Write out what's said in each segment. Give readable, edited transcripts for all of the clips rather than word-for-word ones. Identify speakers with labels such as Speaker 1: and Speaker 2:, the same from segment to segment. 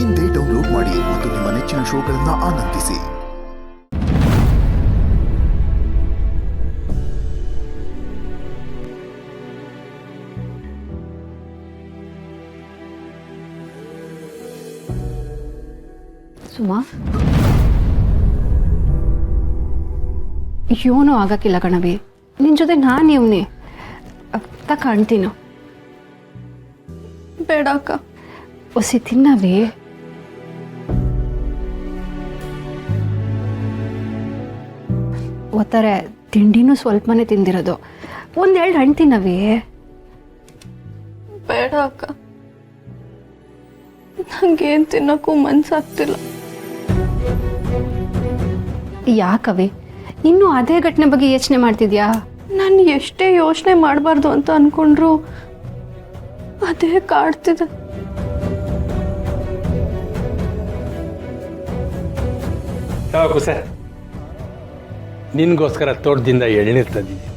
Speaker 1: ಇಂದೇ ಡೌನ್ಲೋಡ್ ಮಾಡಿ ಮತ್ತು ನಿಮ್ಮ ನೆಚ್ಚಿನ ಶೋಗಳನ್ನು ಆನಂದಿಸಿ.
Speaker 2: ಸುಮಾ, ಏನೂ ಆಗಕ್ಕಿಲ್ಲ ಕಣವಿ. ನಿನ್ನ ಜೊತೆ ನಾನು ಇವನೇ ಕಾಣ್ತೀನೋ.
Speaker 3: ಬೇಡ ಅಕ್ಕ,
Speaker 2: ಒಸಿ ತಿನ್ನವಿ. ಒತ್ತಾರೆ ತಿಂಡಿನೂ ಸ್ವಲ್ಪನೇ ತಿಂದಿರೋದು. ಒಂದೆರಡು ಹಣ್ಣು ತಿನ್ನವಿ.
Speaker 3: ಬೇಡ ಅಕ್ಕ, ನಂಗೇನು ತಿನ್ನೋಕ್ಕೂ ಮನ್ಸಾಗ್ತಿಲ್ಲ.
Speaker 2: ಯಾಕವಿ ಇನ್ನೂ ಅದೇ ಘಟನೆ ಬಗ್ಗೆ ಯೋಚನೆ ಮಾಡ್ತಿದ್ಯಾ?
Speaker 3: ನಾನು ಎಷ್ಟೇ ಯೋಚನೆ ಮಾಡಬಾರ್ದು ಅಂತ ಅನ್ಕೊಂಡ್ರು ಅದೇ ಕಾಡ್ತಿದೆ.
Speaker 4: ಸರ್, ನಿನ್ಗೋಸ್ಕರ ತೋಟದಿಂದ ಎಳ್ನೀರು ತಂದಿದ್ದೀನಿ.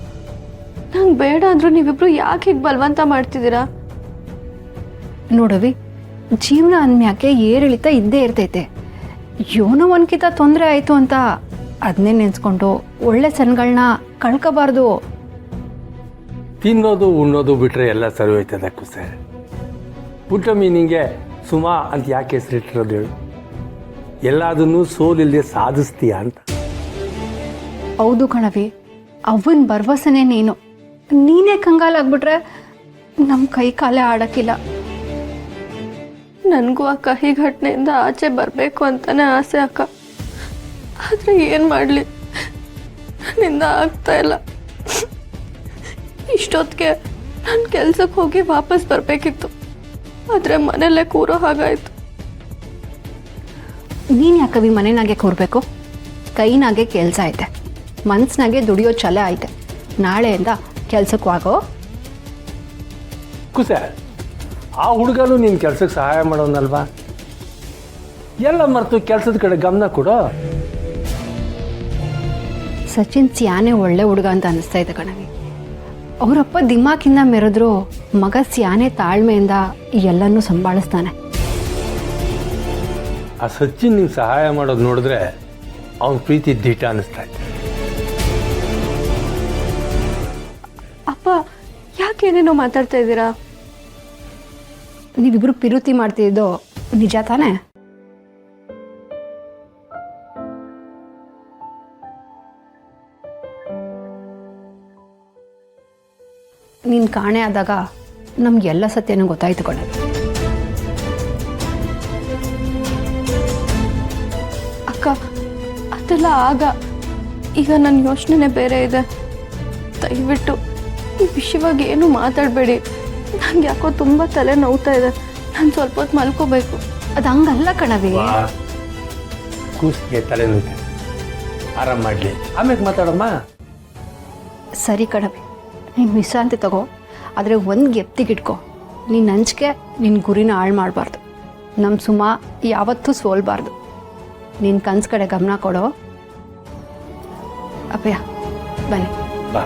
Speaker 3: ನಂಗೆ ಬೇಡ ಅಂದ್ರೂ ನೀವಿಬ್ರು ಯಾಕೆ ಹೀಗೆ ಬಲವಂತ ಮಾಡ್ತಿದ್ದೀರಾ?
Speaker 2: ನೋಡವಿ, ಜೀವನ ಅಂದ್ಮ್ಯಾಕೆ ಏರಿಳಿತ ಇದ್ದೇ ಇರ್ತೈತೆ. ಏನೋ ಒಂದ್ಕಿತ ತೊಂದರೆ ಆಯಿತು ಅಂತ ಅದನ್ನೇ ನೆನೆಸ್ಕೊಂಡು ಒಳ್ಳೆ ಸನ್ಗಳನ್ನ ಕಳ್ಕೋಬಾರ್ದು.
Speaker 4: ತಿನ್ನೋದು ಉಣ್ಣೋದು ಬಿಟ್ಟರೆ ಎಲ್ಲ ಸರಿ ಹೋಯ್ತದೆ ಕುಸೆ. ಪುಟ್ಟ ಮೀನಿಗೆ ಸುಮಾ ಅಂತ ಯಾಕೆ ಹೆಸರಿಟ್ಟಿರೋದು ಹೇಳು? ಎಲ್ಲದನ್ನೂ ಸೋಲಿಲ್ಲದೆ ಸಾಧಿಸ್ತೀಯ ಅಂತ.
Speaker 2: ಹೌದು ಕಣವಿ, ಅವನ ಭರವಸೆನೇ ನೀನೇ ಕಂಗಾಲಾಗ್ಬಿಟ್ರೆ ನಮ್ಮ ಕೈ ಕಾಲೇ ಆಡೋಕ್ಕಿಲ್ಲ.
Speaker 3: ನನಗೂ ಆ ಕಹಿ ಘಟನೆಯಿಂದ ಆಚೆ ಬರಬೇಕು ಅಂತಾನೆ ಆಸೆ ಅಕ್ಕ. ಆದರೆ ಏನು ಮಾಡಲಿ, ನನ್ನಿಂದ ಆಗ್ತಾ ಇಲ್ಲ. ಇಷ್ಟೊತ್ತಿಗೆ ನಾನು ಕೆಲ್ಸಕ್ಕೆ ಹೋಗಿ ವಾಪಸ್ ಬರಬೇಕಿತ್ತು, ಆದರೆ ಮನೆಯಲ್ಲೇ ಕೂರೋ ಹಾಗಾಯಿತು.
Speaker 2: ನೀನು ಯಾಕವಿ ಮನೆನಾಗೆ ಕೂರಬೇಕು? ಕೈನಾಗೆ ಕೆಲಸ ಐತೆ, ಮನ್ಸಿನಾಗೆ ದುಡಿಯೋ ಛಲ ಐತೆ. ನಾಳೆಯಿಂದ ಕೆಲ್ಸಕ್ಕೆ ಹೋಗೋ.
Speaker 4: ಕುಸೆ, ಆ ಹುಡುಗನು ನಿನ್ನ ಕೆಲ್ಸಕ್ಕೆ ಸಹಾಯ ಮಾಡೋನಲ್ವಾ? ಎಲ್ಲ ಮರೆತು ಕೆಲಸದ ಕಡೆ ಗಮನ ಕೊಡೋ.
Speaker 2: ಸಚಿನ್ ಸ್ಯಾನೆ ಒಳ್ಳೆ ಹುಡುಗ ಅಂತ ಅನಿಸ್ತಾ ಇದೆ ಕಣವಿ. ಅವರಪ್ಪ ದಿಮಾಕಿಂದ ಮೆರೆದ್ರು ಮಗ ಸ್ಯಾನೆ ತಾಳ್ಮೆಯಿಂದ ಎಲ್ಲನೂ ಸಂಭಾಳಿಸ್ತಾನೆ.
Speaker 4: ಆ ಸಚಿನ್ ನಿಂಗೆ ಸಹಾಯ ಮಾಡೋದು ನೋಡಿದ್ರೆ ಅವನ ಪ್ರೀತಿ ದಿಟ ಅನ್ನಿಸ್ತಾ ಇತ್ತು.
Speaker 3: ಅಪ್ಪ, ಯಾಕೇನೇನೋ ಮಾತಾಡ್ತಾ ಇದ್ದೀರಾ?
Speaker 2: ನೀವಿಬ್ರು ಪಿರುತಿ ಮಾಡ್ತಿದ್ದು ನಿಜ ತಾನೇ? ನೀನು ಕಾಣೆ ಆದಾಗ ನಮ್ಗೆಲ್ಲ ಸತ್ಯನೂ ಗೊತ್ತಾಯ್ತು ಕಣೆ.
Speaker 3: ಅಕ್ಕ, ಅದೆಲ್ಲ ಆಗ. ಈಗ ನನ್ನ ಯೋಚನೆ ಬೇರೆ ಇದೆ. ದಯವಿಟ್ಟು ಈ ವಿಷಯವಾಗಿ ಏನು ಮಾತಾಡಬೇಡಿ. ನಂಗೆ ಯಾಕೋ ತುಂಬ ತಲೆ ನೋವ್ತಾ ಇದೆ. ನಾನು ಸ್ವಲ್ಪ ಹೊತ್ತು ಮಲ್ಕೋಬೇಕು.
Speaker 2: ಅದು ಹಂಗಲ್ಲ ಕಣವಿ.
Speaker 4: ಕೂಸಿಗೆ ತಲೆ ನೋಯ್ತು, ಆರಾಮ ಮಾಡಲಿ, ಆಮೇಲೆ ಮಾತಾಡಮ್ಮ.
Speaker 2: ಸರಿ ಕಣವಿ, ನೀನು ವಿಶ್ರಾಂತಿ ತಗೋ. ಆದರೆ ಒಂದು ಗೆಪ್ತಿಗಿಟ್ಕೋ, ನೀನು ಅಂಜಿಕೆ ನಿನ್ನ ಗುರಿನ ಹಾಳು ಮಾಡಬಾರ್ದು. ನಮ್ಮ ಸುಮಾ ಯಾವತ್ತೂ ಸೋಲ್ಬಾರ್ದು. ನಿನ್ನ ಕನ್ಸು ಕಡೆ ಗಮನ ಕೊಡೋ. ಅಪ್ಪಯ್ಯ ಬನ್ನಿ.
Speaker 4: ಬಾ.